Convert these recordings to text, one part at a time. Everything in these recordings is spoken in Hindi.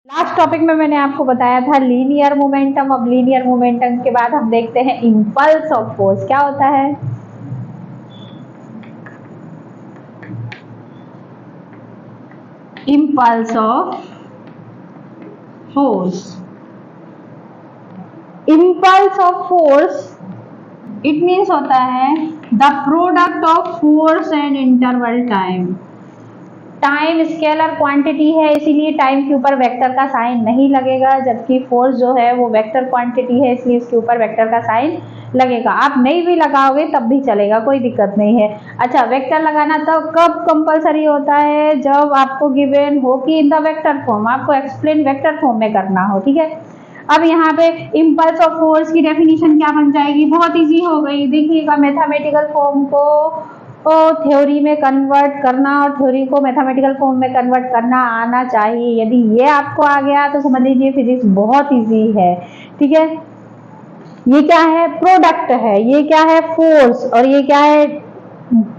लास्ट टॉपिक में मैंने आपको बताया था लीनियर मोमेंटम। अब लीनियर मोमेंटम के बाद हम देखते हैं इंपल्स ऑफ फोर्स क्या होता है। Impulse of force, impulse of force it means होता है the product of force and interval time. Time scalar quantity है, इसीलिए टाइम के ऊपर वेक्टर का साइन नहीं लगेगा, जबकि फोर्स जो है वो वेक्टर क्वांटिटी है, इसलिए इसके ऊपर वेक्टर का साइन लगेगा। आप नहीं भी लगाओगे तब भी चलेगा, कोई दिक्कत नहीं है। अच्छा, वेक्टर लगाना तो कब कंपलसरी होता है? जब आपको गिवन हो कि इन द वेक्टर फॉर्म, आपको एक्सप्लेन वेक्टर फॉर्म में करना हो, ठीक है। अब यहाँ पे इंपल्स ऑफ फोर्स की डेफिनेशन क्या बन जाएगी? बहुत इजी हो गई। देखिएगा, मैथमेटिकल फॉर्म को थ्योरी में कन्वर्ट करना और थ्योरी को मैथमेटिकल फॉर्म में कन्वर्ट करना आना चाहिए। यदि ये आपको आ गया तो समझ लीजिए फिजिक्स बहुत इजी है, ठीक है। ये क्या है? प्रोडक्ट है। ये क्या है? फोर्स। और ये क्या है?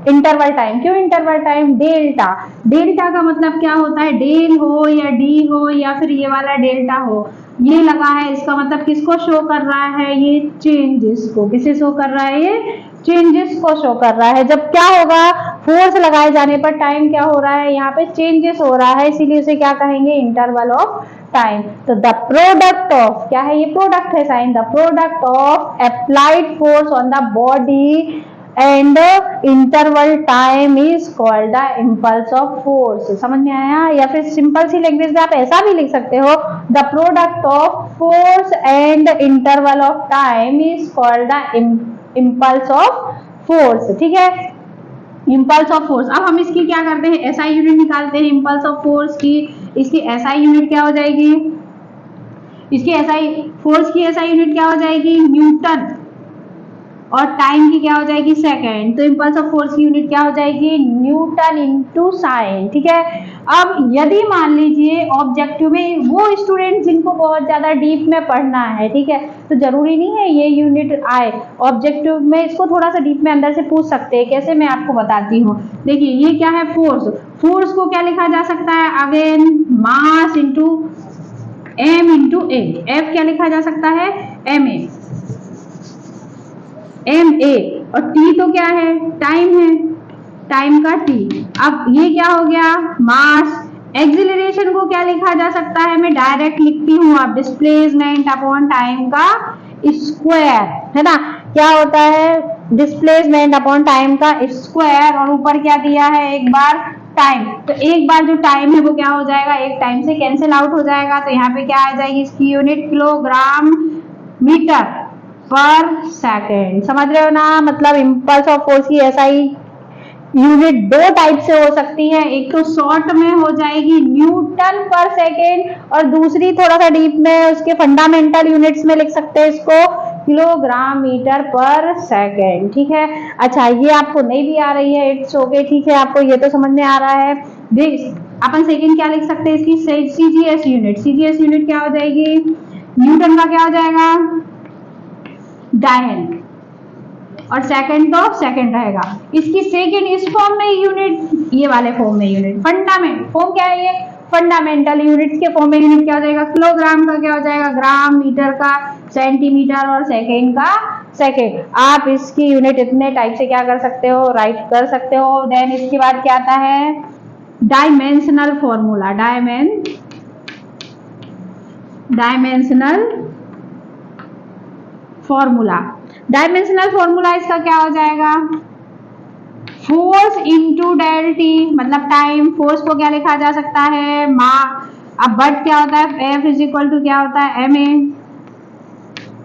Interval time. क्यों इंटरवल टाइम? डेल्टा। डेल्टा का मतलब क्या होता है? डेल हो या डी हो या फिर ये वाला डेल्टा हो, ये लगा है, इसका मतलब किसको शो कर रहा है? ये चेंजेस को। किसे शो कर रहा है? ये चेंजेस को शो कर रहा है। जब क्या होगा? फोर्स लगाए जाने पर टाइम क्या हो रहा है? यहाँ पे चेंजेस हो रहा है, इसीलिए उसे क्या कहेंगे? Interval of time. तो द प्रोडक्ट ऑफ, क्या है? ये प्रोडक्ट है sign. The product of applied force on the body and interval time is called the impulse of force. समझ में आया? या फिर सिंपल सी लैंग्वेज में आप ऐसा भी लिख सकते हो, the product of force and interval of time is called the impulse of force, ठीक है। Impulse of force. अब हम इसकी क्या करते हैं? एसआई यूनिट निकालते हैं इंपल्स ऑफ फोर्स की। इसकी एसआई यूनिट क्या हो जाएगी? इसकी एसआई फोर्स की एसआई यूनिट क्या हो जाएगी? न्यूटन। और टाइम की क्या हो जाएगी? सेकेंड। तो इंपल्स ऑफ फोर्स की यूनिट क्या हो जाएगी? न्यूटन इनटू साइन, ठीक है। अब यदि मान लीजिए ऑब्जेक्टिव में वो स्टूडेंट जिनको बहुत ज्यादा डीप में पढ़ना है, ठीक है, तो जरूरी नहीं है ये यूनिट आए ऑब्जेक्टिव में, इसको थोड़ा सा डीप में अंदर से पूछ सकते हैं। कैसे? मैं आपको बताती हूँ। देखिए, ये क्या है? फोर्स। फोर्स को क्या लिखा जा सकता है? Again mass into M into A. F क्या लिखा जा सकता है? M A, M A. और टी तो क्या है? टाइम है, टाइम का टी। अब ये क्या हो गया? मास। एक्सिलरेशन को क्या लिखा जा सकता है? मैं डायरेक्ट लिखती हूँ, अब डिस्प्लेसमेंट अपॉन टाइम का स्क्वायर, है ना। क्या होता है? डिस्प्लेसमेंट अपॉन टाइम का स्क्वायर। और ऊपर क्या दिया है? एक बार टाइम। तो एक बार जो टाइम है वो क्या हो जाएगा? एक टाइम से कैंसिल आउट हो जाएगा। तो यहाँ पे क्या आ जाएगी? इसकी यूनिट किलोग्राम मीटर पर सेकेंड। समझ रहे हो ना? मतलब इंपल्स ऑफ फोर्स की एसआई यूनिट दो टाइप से हो सकती है। एक तो शॉर्ट में हो जाएगी न्यूटन पर सेकेंड, और दूसरी थोड़ा सा डीप में उसके फंडामेंटल यूनिट्स में लिख सकते हैं इसको, किलोग्राम मीटर पर सेकेंड, ठीक है। अच्छा, ये आपको नहीं भी आ रही है, इट्स ओके, ठीक है, आपको ये तो समझ में आ रहा है। अपन सेकेंड क्या लिख सकते हैं? इसकी सीजीएस यूनिट। सीजीएस यूनिट क्या हो जाएगी? न्यूटन का क्या हो जाएगा? डायन। और सेकंड तो सेकंड रहेगा। इसकी सेकंड इस फॉर्म में यूनिट, ये वाले फॉर्म में यूनिट। फंडामेंट फॉर्म क्या है? ये फंडामेंटल यूनिट्स के फॉर्म में यूनिट क्या हो जाएगा? किलोग्राम का क्या हो जाएगा? ग्राम। मीटर का सेंटीमीटर। और सेकंड का सेकंड। आप इसकी यूनिट इतने टाइप से क्या कर सकते हो? राइट कर सकते हो। देन इसके बाद क्या आता है? Dimensional formula. Dimensional formula. Dimensional formula इसका क्या हो जाएगा? फोर्स इंटू डेल टी, मतलब टाइम। फोर्स को क्या लिखा जा सकता है? अब बट क्या होता है? एफ इज इक्वल टू क्या होता है? M A.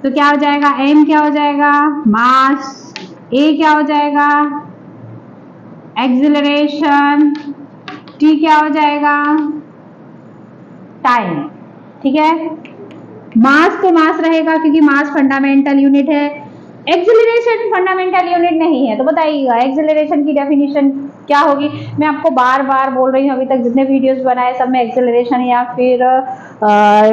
तो क्या हो जाएगा? एम क्या हो जाएगा? मास। ए क्या हो जाएगा? एक्सिलरेशन। टी क्या हो जाएगा? टाइम, ठीक है। मास तो मास रहेगा क्योंकि मास फंडामेंटल यूनिट है। एक्सिलरेशन फंडामेंटल यूनिट नहीं है। तो बताइएगा एक्सिलरेशन की डेफिनेशन क्या होगी? मैं आपको बार बार बोल रही हूँ, अभी तक जितने वीडियोस बनाए सब में एक्सिलरेशन या फिर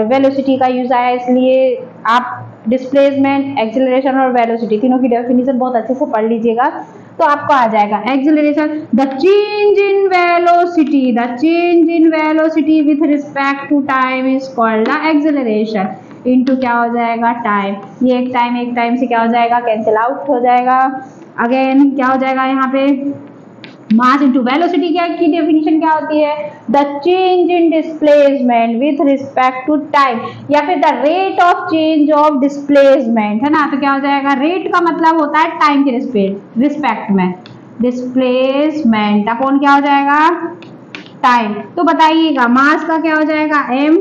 वेलोसिटी का यूज आया, इसलिए आप डिस्प्लेसमेंट, एक्सेलरेशन और वेलोसिटी, तीनों की डेफिनेशन बहुत अच्छे से पढ़ लीजिएगा तो आपको आ जाएगा। Acceleration, the change in velocity, the change in velocity with respect to time is called the acceleration. Into क्या हो जाएगा, टाइम, ये एक टाइम से क्या हो जाएगा, कैंसिल आउट हो जाएगा। अगेन क्या हो जाएगा यहाँ पे, मास इंटू वेलोसिटी क्या की डेफिनेशन क्या होती है, the change in displacement with respect to time, या फिर the rate of change of displacement, है ना। तो क्या हो जाएगा, रेट का मतलब होता है टाइम के रिस्पेक्ट में, डिस्प्लेसमेंट अपॉन क्या हो जाएगा, टाइम। तो बताइएगा मास का क्या हो जाएगा m,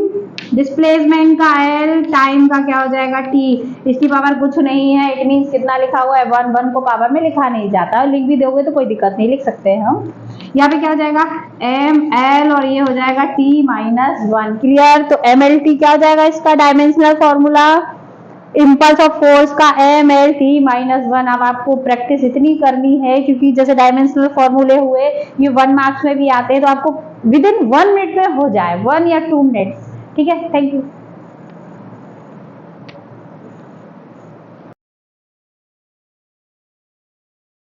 डिस्प्लेसमेंट का l, टाइम का क्या हो जाएगा t। इसकी पावर कुछ नहीं है, इट मीन्स कितना लिखा हुआ है 1, 1 को पावर में लिखा नहीं जाता, लिख भी दोगे तो कोई दिक्कत नहीं, लिख सकते हैं हम। यहाँ पे क्या हो जाएगा m l और ये हो जाएगा t माइनस 1। क्लियर। तो mlt क्या हो जाएगा इसका dimensional formula, impulse of force का एम एल टी माइनस 1। अब आपको प्रैक्टिस इतनी करनी है क्योंकि जैसे डायमेंशनल फॉर्मूले हुए ये 1 मार्क्स में भी आते हैं, तो आपको विद इन 1 मिनट में हो जाए, 1 या 2 मिनट। ठीक है, थैंक यू।